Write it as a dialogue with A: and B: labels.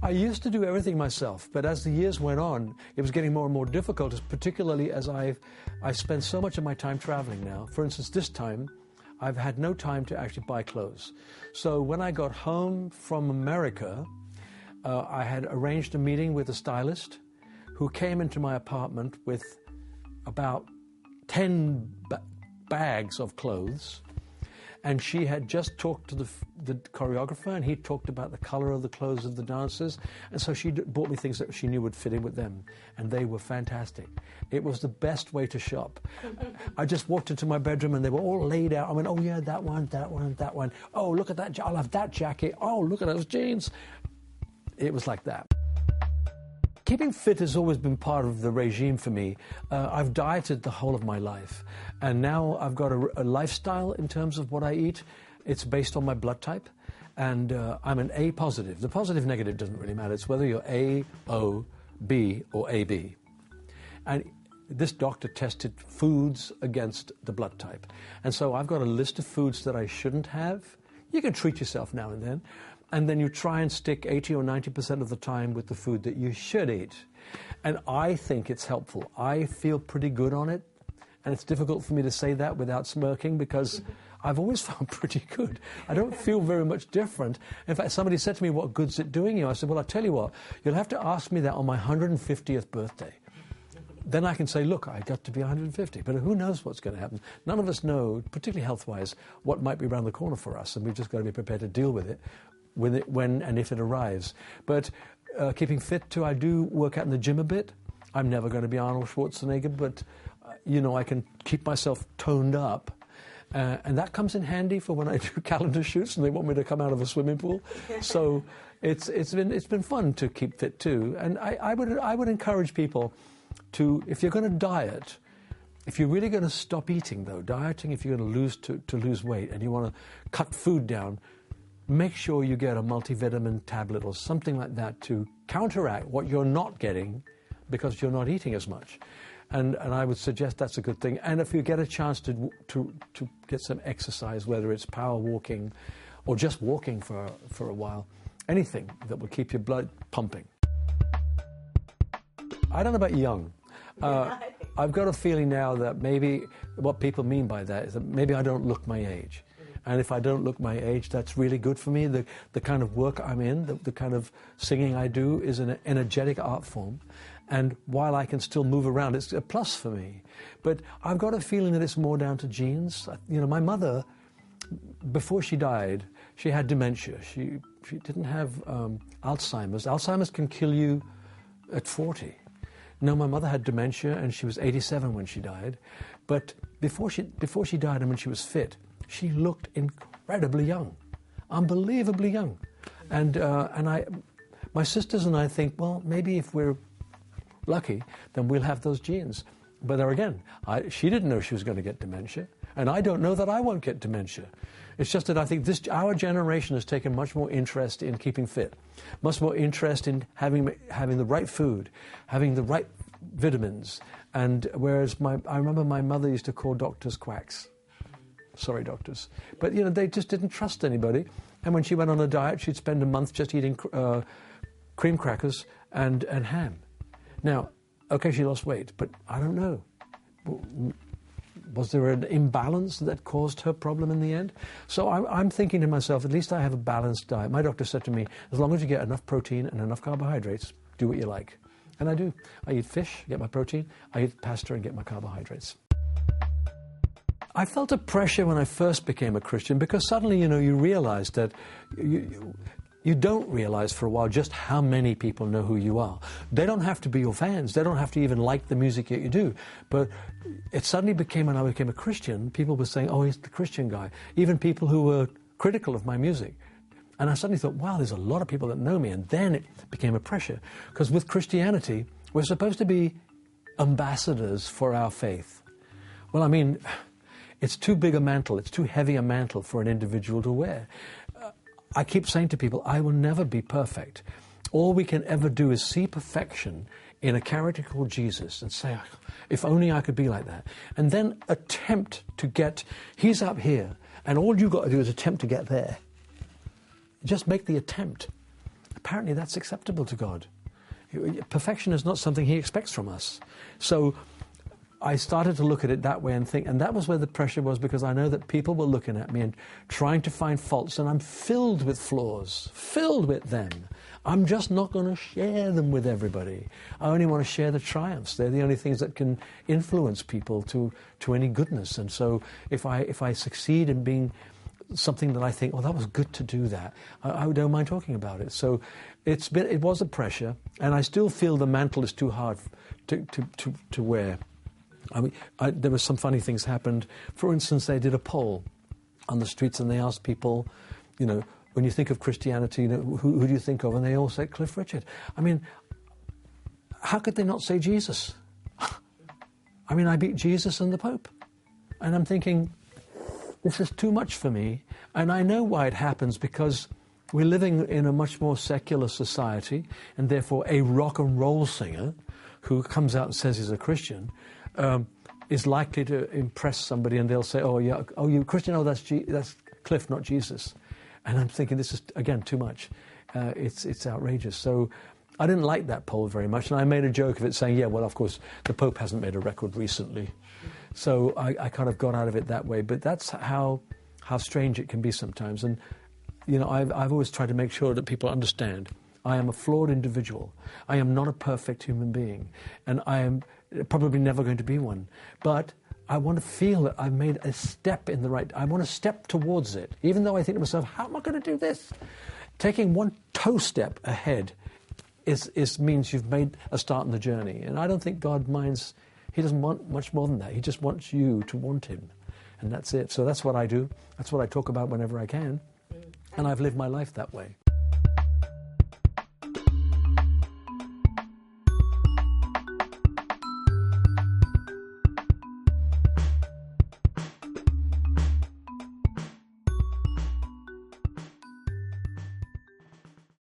A: I used to do everything myself, but as the years went on, it was getting more and more difficult, particularly as I spend so much of my time traveling now. For instance, this time, I've had no time to actually buy clothes. So when I got home from America, I had arranged a meeting with a stylist who came into my apartment with about 10 bags of clothes. And she had just talked to the choreographer, and he talked about the color of the clothes of the dancers. And so she bought me things that she knew would fit in with them. And they were fantastic. It was the best way to shop. I just walked into my bedroom, and they were all laid out. I went, oh, yeah, that one, that one, that one. Oh, look at that. I'll have that jacket. Oh, look at those jeans. It was like that. Keeping fit has always been part of the regime for me. I've dieted the whole of my life, and now I've got a lifestyle in terms of what I eat. It's based on my blood type, and I'm an A positive. The positive negative doesn't really matter. It's whether you're A, O, B, or AB. And this doctor tested foods against the blood type. And so I've got a list of foods that I shouldn't have. You can treat yourself now and then. And then you try and stick 80 or 90% of the time with the food that you should eat. And I think it's helpful. I feel pretty good on it. And it's difficult for me to say that without smirking because I've always felt pretty good. I don't feel very much different. In fact, somebody said to me, what good's it doing you? I said, well, I'll tell you what, you'll have to ask me that on my 150th birthday. Then I can say, look, I got to be 150. But who knows what's going to happen? None of us know, particularly health-wise, what might be around the corner for us. And we've just got to be prepared to deal with it. When and if it arrives. But keeping fit too, I do work out in the gym a bit. I'm never going to be Arnold Schwarzenegger, but I can keep myself toned up. And that comes in handy for when I do calendar shoots and they want me to come out of a swimming pool. So it's been fun to keep fit too. And I would encourage people to, if you're going to diet, if you're really going to stop eating though, dieting, if you're going to lose weight and you want to cut food down, make sure you get a multivitamin tablet or something like that to counteract what you're not getting because you're not eating as much. And I would suggest that's a good thing. And if you get a chance to get some exercise, whether it's power walking or just walking for a while, anything that will keep your blood pumping. I don't know about young. I've got a feeling now that maybe what people mean by that is that maybe I don't look my age. And if I don't look my age, that's really good for me. The kind of work I'm in, the kind of singing I do is an energetic art form. And while I can still move around, it's a plus for me. But I've got a feeling that it's more down to genes. My mother, before she died, she had dementia. She didn't have Alzheimer's. Alzheimer's can kill you at 40. No, my mother had dementia, and she was 87 when she died. But before she died and when she was fit, she looked incredibly young, unbelievably young. And my sisters and I think, well, maybe if we're lucky, then we'll have those genes. But there again, she didn't know she was going to get dementia, and I don't know that I won't get dementia. It's just that I think our generation has taken much more interest in keeping fit, much more interest in having the right food, having the right vitamins. And whereas I remember my mother used to call doctors quacks. Sorry, doctors. But, they just didn't trust anybody. And when she went on a diet, she'd spend a month just eating cream crackers and ham. Now, okay, she lost weight, but I don't know. Was there an imbalance that caused her problem in the end? So I'm thinking to myself, at least I have a balanced diet. My doctor said to me, as long as you get enough protein and enough carbohydrates, do what you like. And I do. I eat fish, get my protein. I eat pasta and get my carbohydrates. I felt a pressure when I first became a Christian because suddenly, you realize that you don't realize for a while just how many people know who you are. They don't have to be your fans. They don't have to even like the music that you do. But it suddenly became, when I became a Christian, people were saying, oh, he's the Christian guy. Even people who were critical of my music. And I suddenly thought, wow, there's a lot of people that know me. And then it became a pressure. Because with Christianity, we're supposed to be ambassadors for our faith. Well, I mean, it's too big a mantle, it's too heavy a mantle for an individual to wear. I keep saying to people, I will never be perfect. All we can ever do is see perfection in a character called Jesus and say, if only I could be like that. And then attempt to get, he's up here, and all you've got to do is attempt to get there. Just make the attempt. apparently that's acceptable to God. Perfection is not something he expects from us. So I started to look at it that way and think, and that was where the pressure was, because I know that people were looking at me and trying to find faults, and I'm filled with flaws, filled with them. I'm just not going to share them with everybody. I only want to share the triumphs. They're the only things that can influence people to any goodness. And so if I succeed in being something that I think, well, that was good to do that, I don't mind talking about it. So it was a pressure, and I still feel the mantle is too hard to wear. I mean, there were some funny things happened. For instance, they did a poll on the streets, and they asked people, when you think of Christianity, who do you think of? And they all said Cliff Richard. I mean, how could they not say Jesus? I mean, I beat Jesus and the Pope. And I'm thinking, this is too much for me. And I know why it happens, because we're living in a much more secular society, and therefore a rock and roll singer who comes out and says he's a Christian is likely to impress somebody, and they'll say, oh, yeah, oh, you Christian? Oh, that's Cliff, not Jesus. And I'm thinking, this is, again, too much. It's outrageous. So I didn't like that poll very much, and I made a joke of it, saying, yeah, well, of course, the Pope hasn't made a record recently. So I kind of got out of it that way. But that's how strange it can be sometimes. And, I've always tried to make sure that people understand I am a flawed individual. I am not a perfect human being. And I am probably never going to be one. But I want to feel that I've made a step in the right... I want to step towards it. Even though I think to myself, how am I going to do this? Taking one toe step ahead means you've made a start in the journey. And I don't think God minds... He doesn't want much more than that. He just wants you to want him. And that's it. So that's what I do. That's what I talk about whenever I can. And I've lived my life that way.